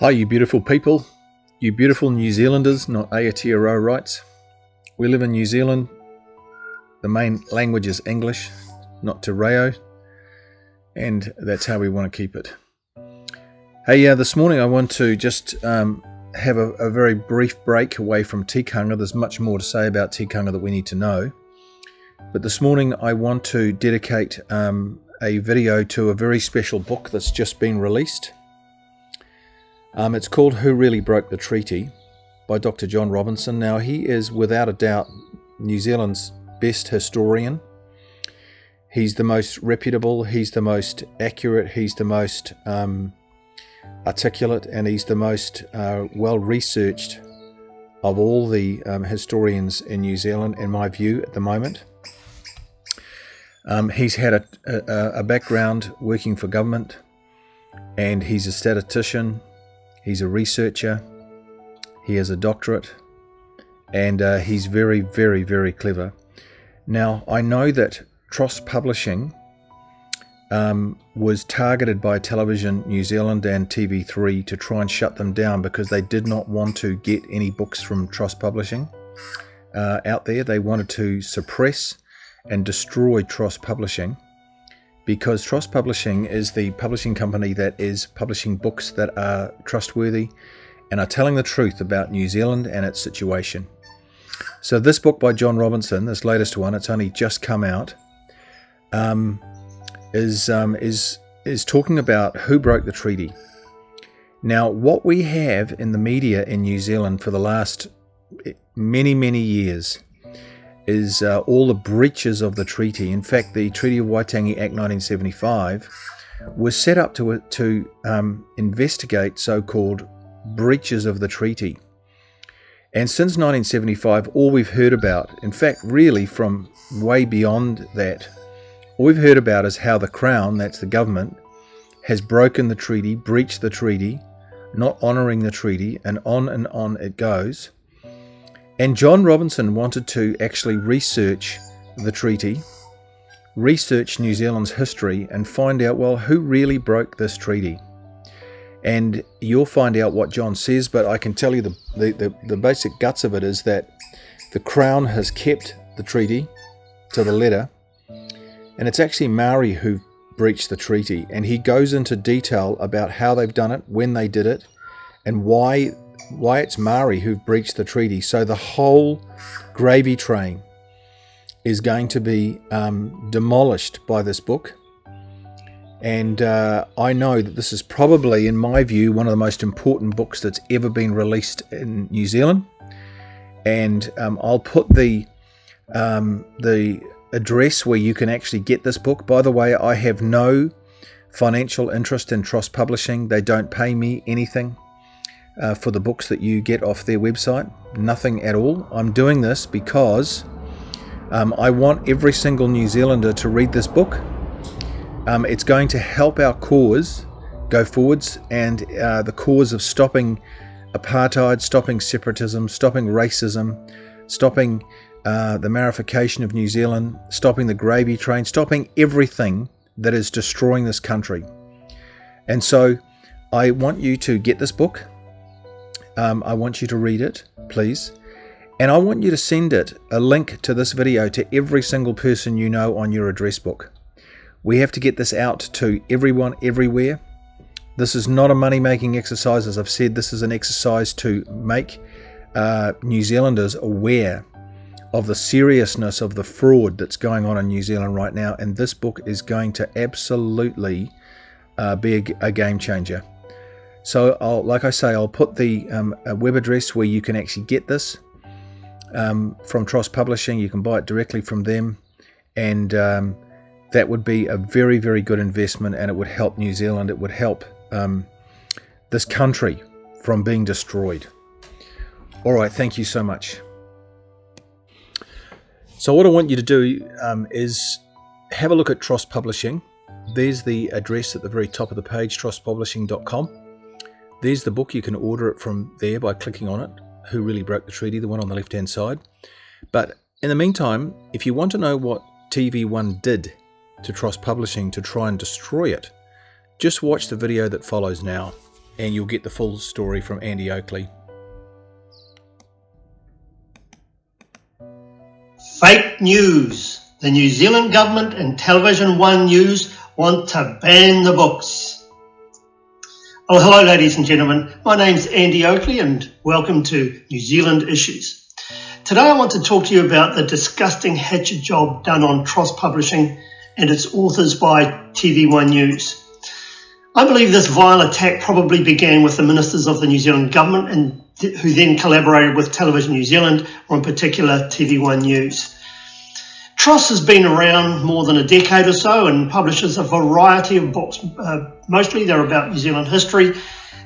Hi, you beautiful people, you beautiful New Zealanders, not Aotearoa rights. We live in New Zealand. The main language is English, not Te Reo, and that's how we want to keep it. Hey, this morning I want to just have a very brief break away from tikanga. There's much more to say about tikanga that we need to know. But this morning I want to dedicate a video to a very special book that's just been released. It's called Who Really Broke the Treaty by Dr. John Robinson. Now, he is without a doubt New Zealand's best historian. He's the most reputable, he's the most accurate, he's the most articulate, and he's the most well-researched of all the historians in New Zealand, in my view, at the moment. He's had a background working for government, and he's a statistician. He's a researcher, he has a doctorate, and he's very, very, very clever. Now, I know that Trost Publishing was targeted by Television New Zealand and TV3 to try and shut them down because they did not want to get any books from Trost Publishing out there. They wanted to suppress and destroy Trost Publishing, because Trost Publishing is the publishing company that is publishing books that are trustworthy and are telling the truth about New Zealand and its situation. So this book by John Robinson, this latest one, it's only just come out, is talking about who broke the treaty. Now, what we have in the media in New Zealand for the last many, many years is all the breaches of the treaty. In fact, the Treaty of Waitangi Act 1975 was set up to investigate so-called breaches of the treaty. And since 1975, all we've heard about, in fact, really from way beyond that, all we've heard about is how the Crown, that's the government, has broken the treaty, breached the treaty, not honouring the treaty, and on it goes. And John Robinson wanted to actually research the treaty, research New Zealand's history, and find out, well, who really broke this treaty? And you'll find out what John says, but I can tell you the basic guts of it is that the Crown has kept the treaty to the letter, and it's actually Maori who breached the treaty. And he goes into detail about how they've done it, when they did it, and why it's Maori who've breached the treaty. So the whole gravy train is going to be demolished by this book. And I know that this is probably, in my view, one of the most important books that's ever been released in New Zealand. And I'll put the address where you can actually get this book. By the way, I have no financial interest in Trost Publishing. They don't pay me anything for the books that you get off their website. Nothing at all. I'm doing this because I want every single New Zealander to read this book. It's going to help our cause go forwards, and the cause of stopping apartheid, stopping separatism, stopping racism, stopping the Maorification of New Zealand, stopping the gravy train, stopping everything that is destroying this country. And so I want you to get this book. I want you to read it, please. And I want you to send a link to this video to every single person you know on your address book. We have to get this out to everyone, everywhere. This is not a money-making exercise. As I've said, this is an exercise to make New Zealanders aware of the seriousness of the fraud that's going on in New Zealand right now. And this book is going to absolutely be a game changer. So, like I say, I'll put the web address where you can actually get this from Trost Publishing. You can buy it directly from them, and that would be a very, very good investment, and it would help New Zealand. It would help this country from being destroyed. All right, thank you so much. So what I want you to do is have a look at Trost Publishing. There's the address at the very top of the page, trostpublishing.com. There's the book. You can order it from there by clicking on it, Who Really Broke the Treaty, the one on the left-hand side. But in the meantime, if you want to know what TV1 did to Trost Publishing to try and destroy it, just watch the video that follows now. and you'll get the full story from Andy Oakley. Fake news. The New Zealand government and Television One News want to ban the books. Oh, hello, ladies and gentlemen. My name's Andy Oakley, and welcome to New Zealand Issues. Today I want to talk to you about the disgusting hatchet job done on Tross Publishing and its authors by TV1 News. I believe this vile attack probably began with the ministers of the New Zealand government and who then collaborated with Television New Zealand, or in particular TV1 News. Tross has been around more than a decade or so and publishes a variety of books. Mostly they're about New Zealand history,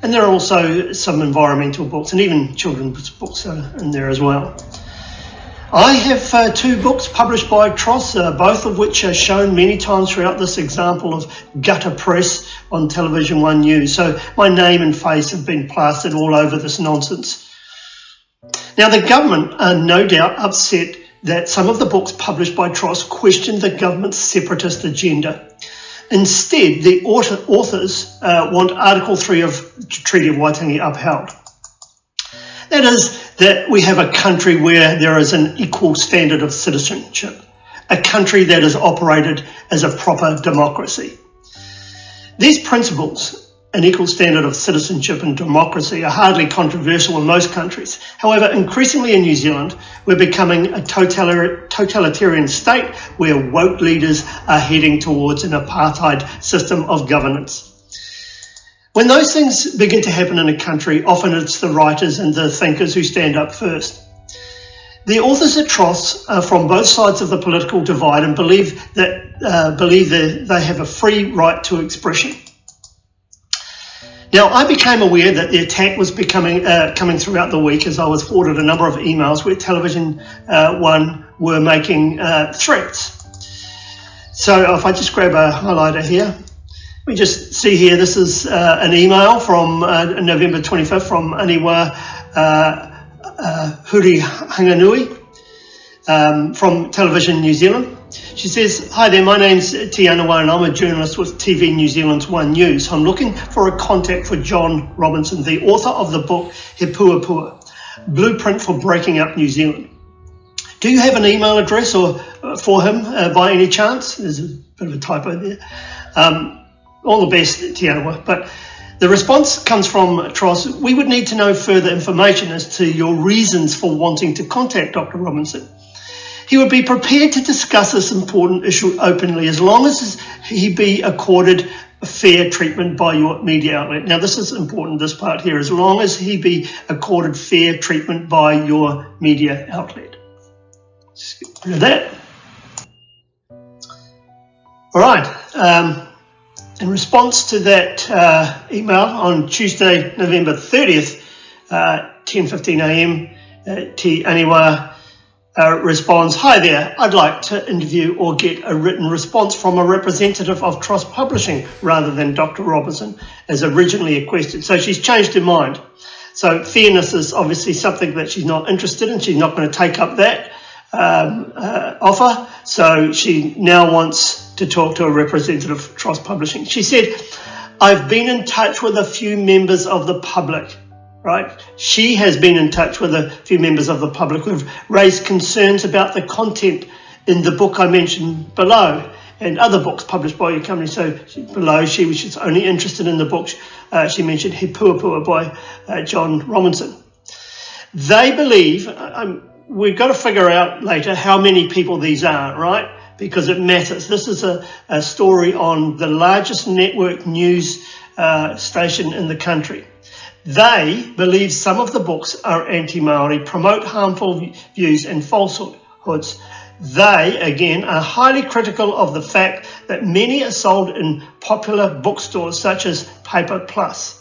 and there are also some environmental books and even children's books in there as well. I have two books published by Tross, both of which are shown many times throughout this example of gutter press on Television One News. So my name and face have been plastered all over this nonsense. Now, the government are no doubt upset that some of the books published by Tross questioned the government's separatist agenda. Instead, the authors want Article 3 of the Treaty of Waitangi upheld. That is, that we have a country where there is an equal standard of citizenship, a country that is operated as a proper democracy. These principles, an equal standard of citizenship and democracy, are hardly controversial in most countries. However, increasingly in New Zealand, we're becoming a totalitarian state where woke leaders are heading towards an apartheid system of governance. When those things begin to happen in a country, often it's the writers and the thinkers who stand up first. The authors at Tross are from both sides of the political divide and believe that they have a free right to expression. Now, I became aware that the attack was coming throughout the week as I was forwarded a number of emails where Television One were making threats. So if I just grab a highlighter here, we just see here, this is an email from November 25th from Aniwa Huri Hanganui from Television New Zealand. She says, "Hi there, my name's Te Anawa and I'm a journalist with TV New Zealand's One News. I'm looking for a contact for John Robinson, the author of the book He Puapua, Blueprint for Breaking Up New Zealand. Do you have an email address for him by any chance?" There's a bit of a typo there. All the best, Te Anawa. But the response comes from Tross. "We would need to know further information as to your reasons for wanting to contact Dr. Robinson. He would be prepared to discuss this important issue openly as long as he be accorded fair treatment by your media outlet." Now, this is important, this part here, as long as he be accorded fair treatment by your media outlet. Just get rid of that. All right. In response to that email on Tuesday, November 30th, 10:15 a.m., Te Aniwa responds, "Hi there, I'd like to interview or get a written response from a representative of Tross Publishing rather than Dr. Robinson as originally requested." So she's changed her mind. So fairness is obviously something that she's not interested in. She's not going to take up that offer. So she now wants to talk to a representative of Tross Publishing. She said, "I've been in touch with a few members of the public," right? She has been in touch with a few members of the public who have raised concerns about the content in the book I mentioned below and other books published by your company. So below, she was just only interested in the book she mentioned, He Puapua by John Robinson. They believe, we've got to figure out later how many people these are, right? Because it matters. This is a story on the largest network news station in the country. They believe some of the books are anti-Maori, promote harmful views and falsehoods. They, again, are highly critical of the fact that many are sold in popular bookstores such as Paper Plus.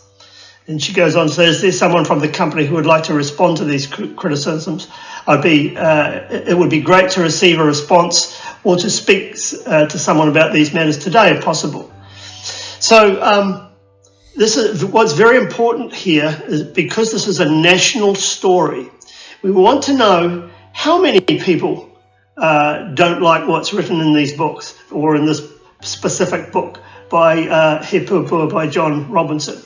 And she goes on, so is there someone from the company who would like to respond to these criticisms? It would be great to receive a response or to speak to someone about these matters today, if possible. So this is what's very important here, is because this is a national story, we want to know how many people don't like what's written in these books or in this specific book by He Puapua by John Robinson.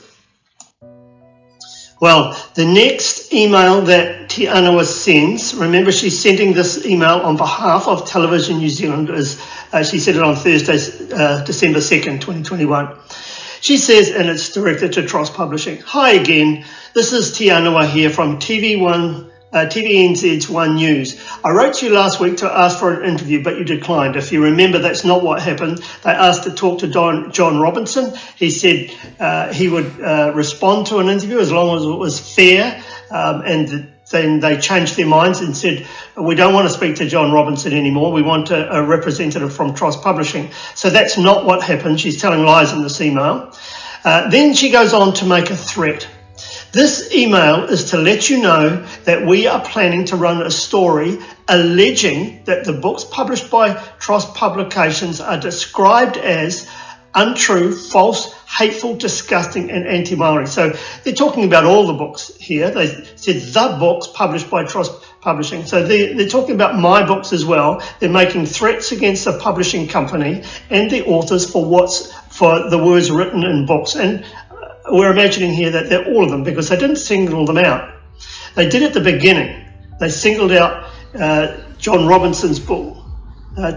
Well, the next email that Te Anau sends, remember she's sending this email on behalf of Television New Zealand, as she said it on Thursday, December 2nd, 2021. She says, and it's directed to TROS Publishing, "Hi again, this is Te Anau here from TVNZ's One News. I wrote you last week to ask for an interview, but you declined. If you remember, that's not what happened. They asked to talk to John Robinson. He said he would respond to an interview as long as it was fair, and then they changed their minds and said, we don't want to speak to John Robinson anymore. We want a representative from TROS Publishing. So that's not what happened. She's telling lies in this email. Then she goes on to make a threat. This email is to let you know that we are planning to run a story alleging that the books published by TROS Publications are described as untrue, false, hateful, disgusting, and anti-Māori. So they're talking about all the books here. They said the books published by TROS Publishing. So they're talking about my books as well. They're making threats against the publishing company and the authors for the words written in books. And we're imagining here that they're all of them, because they didn't single them out. They did at the beginning. They singled out John Robinson's book,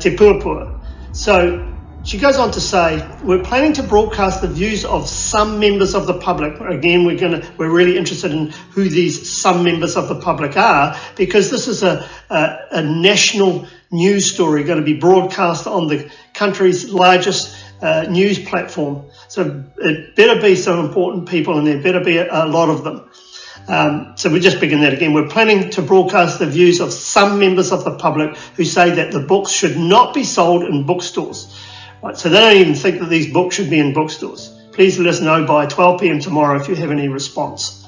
Te Puapua. So she goes on to say, we're planning to broadcast the views of some members of the public. Again, we're really interested in who these some members of the public are, because this is a national news story going to be broadcast on the country's largest news platform. So it better be some important people, and there better be a lot of them. So we just begin that again. We're planning to broadcast the views of some members of the public who say that the books should not be sold in bookstores. Right, so they don't even think that these books should be in bookstores. Please let us know by 12 p.m. tomorrow if you have any response.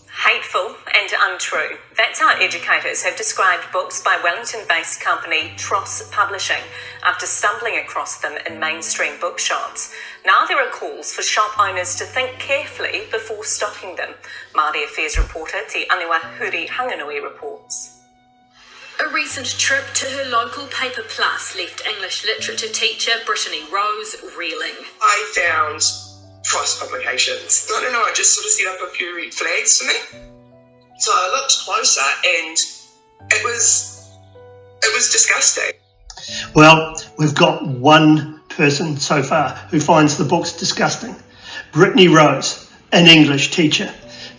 Hateful and untrue. That's how educators have described books by Wellington-based company TROS Publishing after stumbling across them in mainstream bookshops. Now there are calls for shop owners to think carefully before stocking them. Māori Affairs reporter Te Aniwa Huri Hanganui reports. A recent trip to her local Paper Plus left English literature teacher Brittany Rose reeling. I found TROS Publications. I don't know, it just sort of set up a few red flags for me. So I looked closer and it was disgusting. Well, we've got one person so far who finds the books disgusting. Brittany Rose, an English teacher.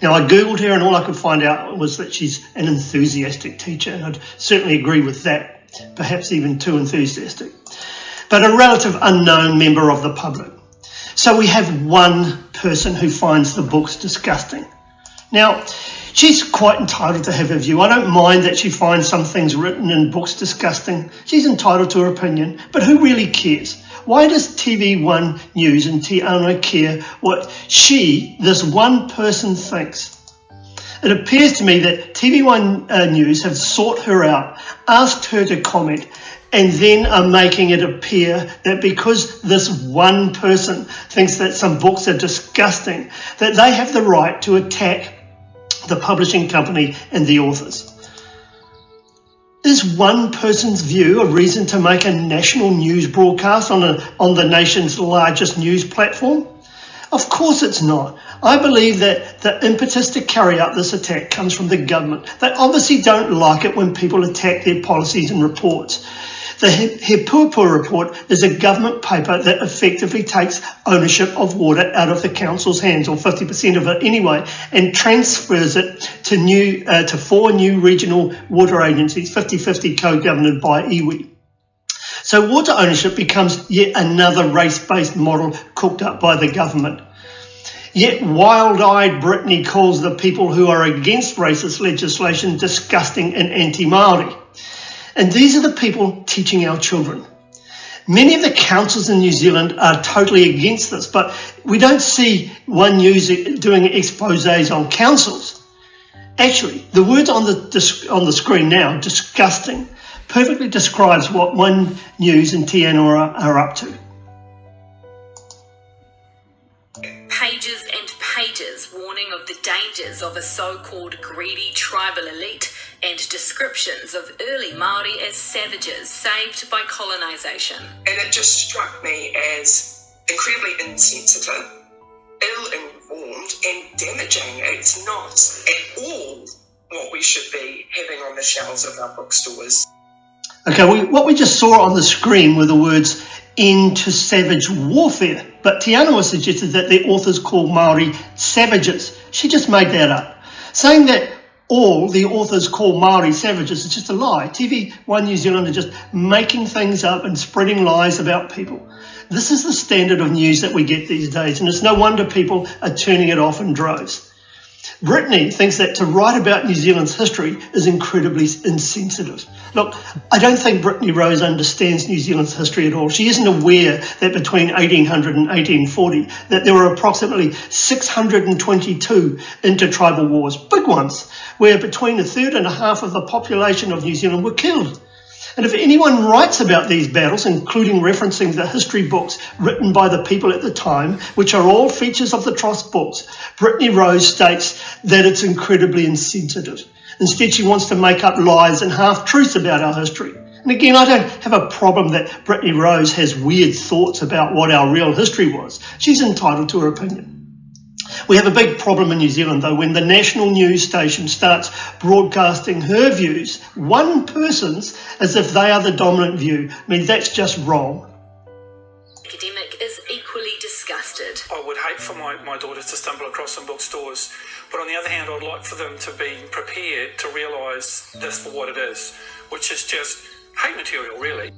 Now, I Googled her and all I could find out was that she's an enthusiastic teacher, and I'd certainly agree with that, perhaps even too enthusiastic. But a relative unknown member of the public. So we have one person who finds the books disgusting. Now, she's quite entitled to have her view. I don't mind that she finds some things written in books disgusting. She's entitled to her opinion, but who really cares? Why does TV1 News and Te Anau care what this one person, thinks? It appears to me that TV1 News have sought her out, asked her to comment, and then are making it appear that because this one person thinks that some books are disgusting, that they have the right to attack the publishing company and the authors. Is one person's view a reason to make a national news broadcast on the nation's largest news platform? Of course it's not. I believe that the impetus to carry out this attack comes from the government. They obviously don't like it when people attack their policies and reports. The He Puapua report is a government paper that effectively takes ownership of water out of the council's hands, or 50% of it anyway, and transfers it to 4 new regional water agencies, 50-50 co-governed by iwi. So water ownership becomes yet another race-based model cooked up by the government. Yet wild-eyed Brittany calls the people who are against racist legislation disgusting and anti-Māori. And these are the people teaching our children. Many of the councils in New Zealand are totally against this, but we don't see One News doing exposés on councils. Actually, the words on the screen now, disgusting, perfectly describes what One News and Te Anau are up to. Pages and pages warning of the dangers of a so-called greedy tribal elite and descriptions of early Māori as savages saved by colonisation. And it just struck me as incredibly insensitive, ill-informed, and damaging. It's not at all what we should be having on the shelves of our bookstores. Okay, what we just saw on the screen were the words "end to savage warfare," but Te Anau suggested that the authors call Māori savages. She just made that up. Saying that all the authors call Māori savages is just a lie. TV1 New Zealand are just making things up and spreading lies about people. This is the standard of news that we get these days, and it's no wonder people are turning it off in droves. Brittany thinks that to write about New Zealand's history is incredibly insensitive. Look, I don't think Brittany Rose understands New Zealand's history at all. She isn't aware that between 1800 and 1840 that there were approximately 622 intertribal wars, big ones, where between a third and a half of the population of New Zealand were killed. And if anyone writes about these battles, including referencing the history books written by the people at the time, which are all features of the Tross books, Brittany Rose states that it's incredibly insensitive. Instead, she wants to make up lies and half-truths about our history. And again, I don't have a problem that Brittany Rose has weird thoughts about what our real history was. She's entitled to her opinion. We have a big problem in New Zealand, though, when the national news station starts broadcasting her views, one person's, as if they are the dominant view. I mean, that's just wrong. Academic is equally disgusted. I would hate for my daughters to stumble across some bookstores, but on the other hand, I'd like for them to be prepared to realise this for what it is, which is just hate material, really.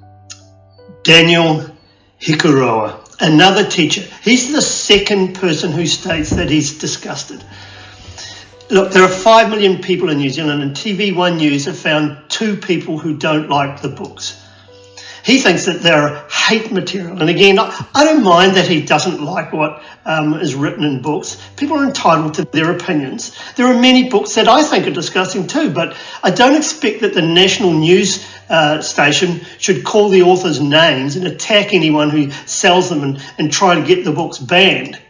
Daniel Hikuroa, another teacher. He's the second person who states that he's disgusted. Look, there are 5 million people in New Zealand, and TV1 News have found 2 people who don't like the books. He thinks that they're hate material. And again, I don't mind that he doesn't like what is written in books. People are entitled to their opinions. There are many books that I think are disgusting too, but I don't expect that the national news station should call the authors names and attack anyone who sells them and try to get the books banned.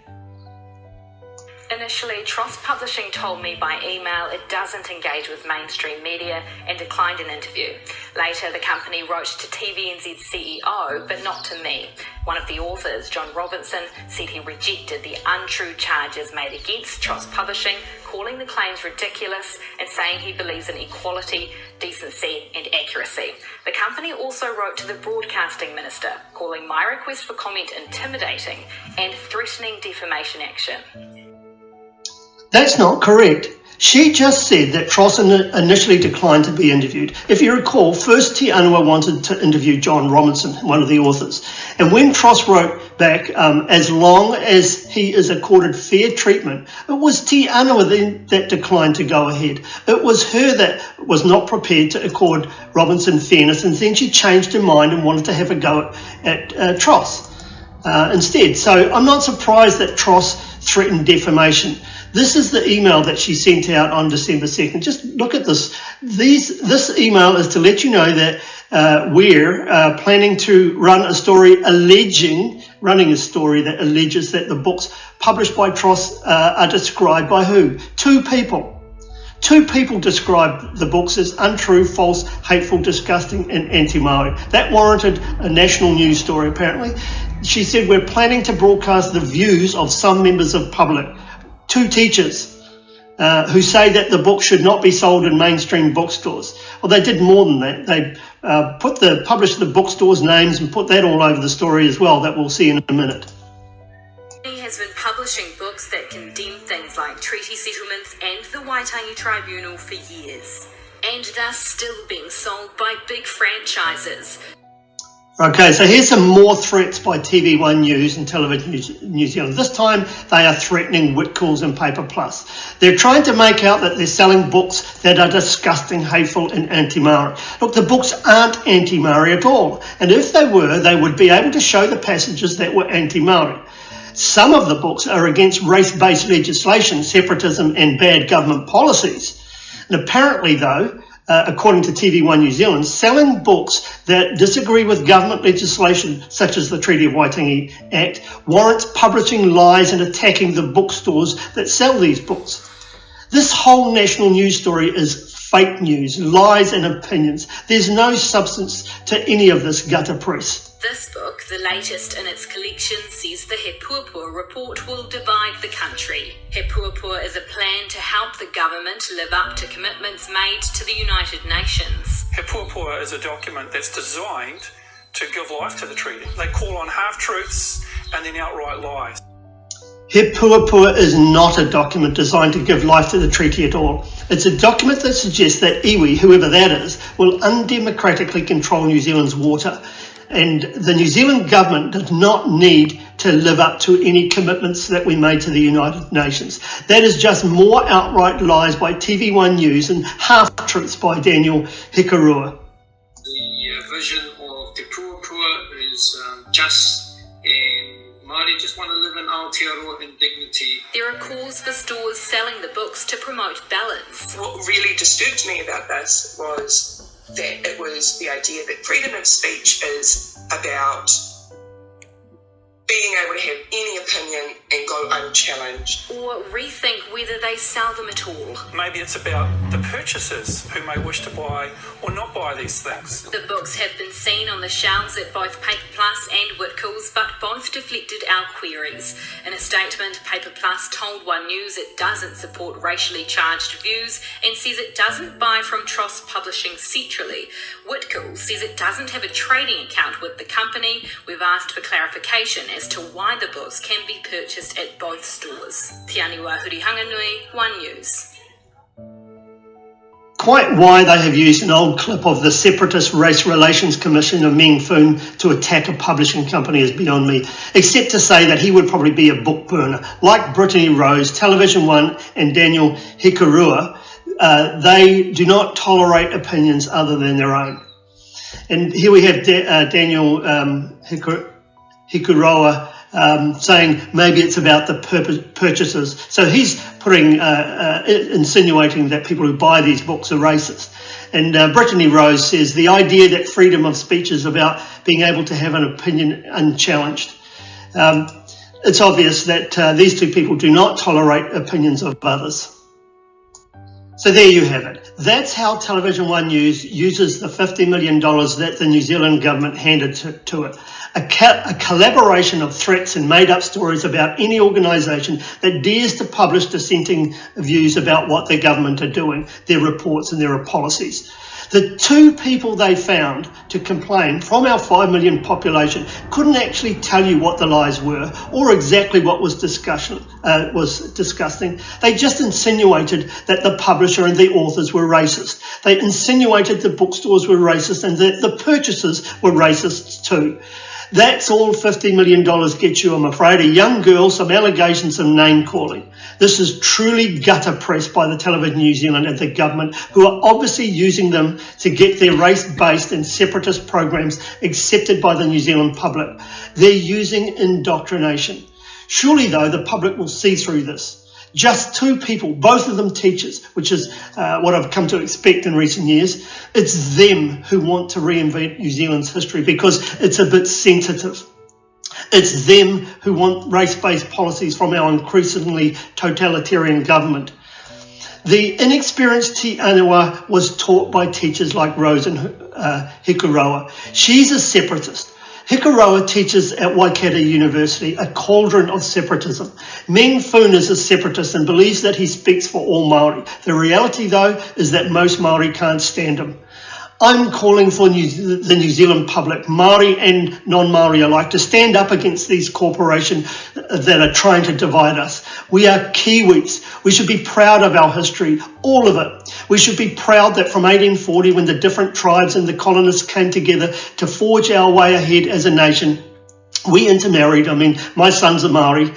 Initially, Tross Publishing told me by email it doesn't engage with mainstream media and declined an interview. Later, the company wrote to TVNZ's CEO, but not to me. One of the authors, John Robinson, said he rejected the untrue charges made against Tross Publishing, calling the claims ridiculous and saying he believes in equality, decency and accuracy. The company also wrote to the Broadcasting Minister, calling my request for comment intimidating and threatening defamation action. That's not correct. She just said that Tross initially declined to be interviewed. If you recall, first Te Anau wanted to interview John Robinson, one of the authors. And when Tross wrote back, as long as he is accorded fair treatment, it was Te Anau then that declined to go ahead. It was her that was not prepared to accord Robinson fairness, and then she changed her mind and wanted to have a go at Tross instead. So I'm not surprised that Tross threatened defamation. This is the email that she sent out on December 2nd. Just look at this. This email is to let you know that we're planning to run a story running a story that alleges that the books published by Tross are described by who? 2 people. 2 people described the books as untrue, false, hateful, disgusting, and anti-Māori. That warranted a national news story, apparently. She said, we're planning to broadcast the views of some members of public. 2 teachers who say that the book should not be sold in mainstream bookstores. Well, they did more than that. They published the bookstores' names and put that all over the story as well, that we'll see in a minute. He has been publishing books that condemn things like treaty settlements and the Waitangi Tribunal for years, and they're still being sold by big franchises. Okay, so here's some more threats by TV1 News and Television New Zealand. This time they are threatening Whitcoulls and Paper Plus. They're trying to make out that they're selling books that are disgusting, hateful and anti-Māori. Look, the books aren't anti-Māori at all. And if they were, they would be able to show the passages that were anti-Māori. Some of the books are against race-based legislation, separatism and bad government policies. And apparently, though, according to TV1 New Zealand, selling books that disagree with government legislation, such as the Treaty of Waitangi Act, warrants publishing lies and attacking the bookstores that sell these books. This whole national news story is fake news, lies and opinions. There's no substance to any of this gutter press. This book, the latest in its collection, says the He Puapua report will divide the country. He Puapua is a plan to help the government live up to commitments made to the United Nations. He Puapua is a document that's designed to give life to the treaty. They call on half-truths and then outright lies. He Puapua is not a document designed to give life to the treaty at all. It's a document that suggests that iwi, whoever that is, will undemocratically control New Zealand's water. And the New Zealand government does not need to live up to any commitments that we made to the United Nations. That is just more outright lies by TV1 News and half-truths by Daniel Hikarua. The vision of Te Puapua is just, and Māori just want to live in Aotearoa in dignity. There are calls for stores selling the books to promote balance. What really disturbed me about this was that it was the idea that freedom of speech is about being able to have any opinion and go unchallenged. Or rethink whether they sell them at all. Maybe it's about the purchasers who may wish to buy or not buy these things. The books have been seen on the shelves at both Paper Plus and Whitcoulls, but both deflected our queries. In a statement, Paper Plus told One News it doesn't support racially charged views and says it doesn't buy from Tross Publishing centrally. Whitcoulls says it doesn't have a trading account with the company. We've asked for clarification as to why the books can be purchased at both stores. Te Aniwa Hurihanganui, One News. Quite why they have used an old clip of the Separatist Race Relations Commissioner Meng Foon to attack a publishing company is beyond me, except to say that he would probably be a book burner. Like Brittany Rose, Television One and Daniel Hikarua, they do not tolerate opinions other than their own. And here we have Daniel Hikarua saying maybe it's about the purchasers. So he's insinuating that people who buy these books are racist. And Brittany Rose says the idea that freedom of speech is about being able to have an opinion unchallenged. It's obvious that these two people do not tolerate opinions of others. So there you have it. That's how Television One News uses the $50 million that the New Zealand government handed to it. A collaboration of threats and made-up stories about any organisation that dares to publish dissenting views about what their government are doing, their reports and their policies. The two people they found to complain from our 5 million population couldn't actually tell you what the lies were or exactly what was disgusting. They just insinuated that the publisher and the authors were racist. They insinuated the bookstores were racist and that the purchasers were racists too. That's all $50 million gets you, I'm afraid. A young girl, some allegations of name-calling. This is truly gutter press by the Television New Zealand and the government, who are obviously using them to get their race-based and separatist programs accepted by the New Zealand public. They're using indoctrination. Surely, though, the public will see through this. Just two people, both of them teachers, which is what I've come to expect in recent years. It's them who want to reinvent New Zealand's history because it's a bit sensitive. It's them who want race-based policies from our increasingly totalitarian government. The inexperienced Te Aniwa was taught by teachers like Rose and Hikarua. She's a separatist. Hikarua teaches at Waikato University, a cauldron of separatism. Meng Foon is a separatist and believes that he speaks for all Māori. The reality, though, is that most Māori can't stand him. I'm calling for the New Zealand public, Māori and non-Māori alike, to stand up against these corporations that are trying to divide us. We are Kiwis. We should be proud of our history, all of it. We should be proud that from 1840, when the different tribes and the colonists came together to forge our way ahead as a nation, we intermarried. I mean, my son's a Māori.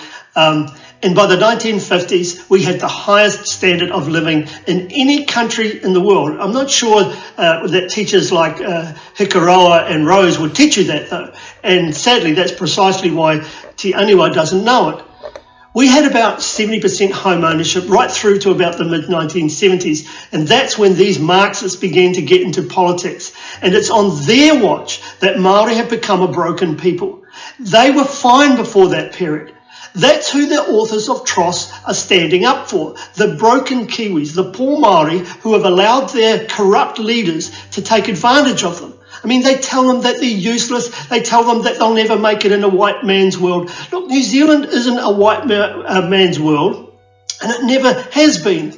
And by the 1950s, we had the highest standard of living in any country in the world. I'm not sure that teachers like Hikarua and Rose would teach you that, though. And sadly, that's precisely why Te Aniwa doesn't know it. We had about 70% home ownership right through to about the mid-1970s. And that's when these Marxists began to get into politics. And it's on their watch that Māori have become a broken people. They were fine before that period. That's who the authors of TROS are standing up for. The broken Kiwis, the poor Māori who have allowed their corrupt leaders to take advantage of them. I mean, they tell them that they're useless. They tell them that they'll never make it in a white man's world. Look, New Zealand isn't a white man's world, and it never has been,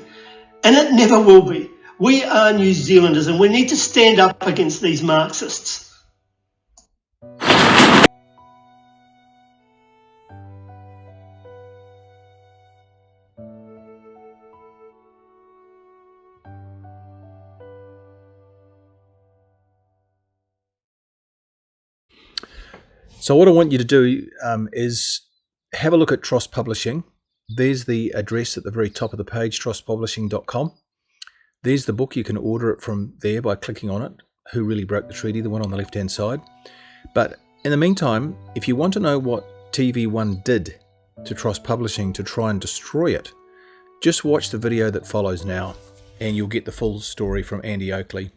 and it never will be. We are New Zealanders, and we need to stand up against these Marxists. So what I want you to do is have a look at TROS Publishing. There's the address at the very top of the page, trospublishing.com. There's the book. You can order it from there by clicking on it. Who Really Broke the Treaty, the one on the left-hand side. But in the meantime, if you want to know what TV1 did to TROS Publishing to try and destroy it, just watch the video that follows now and you'll get the full story from Andy Oakley.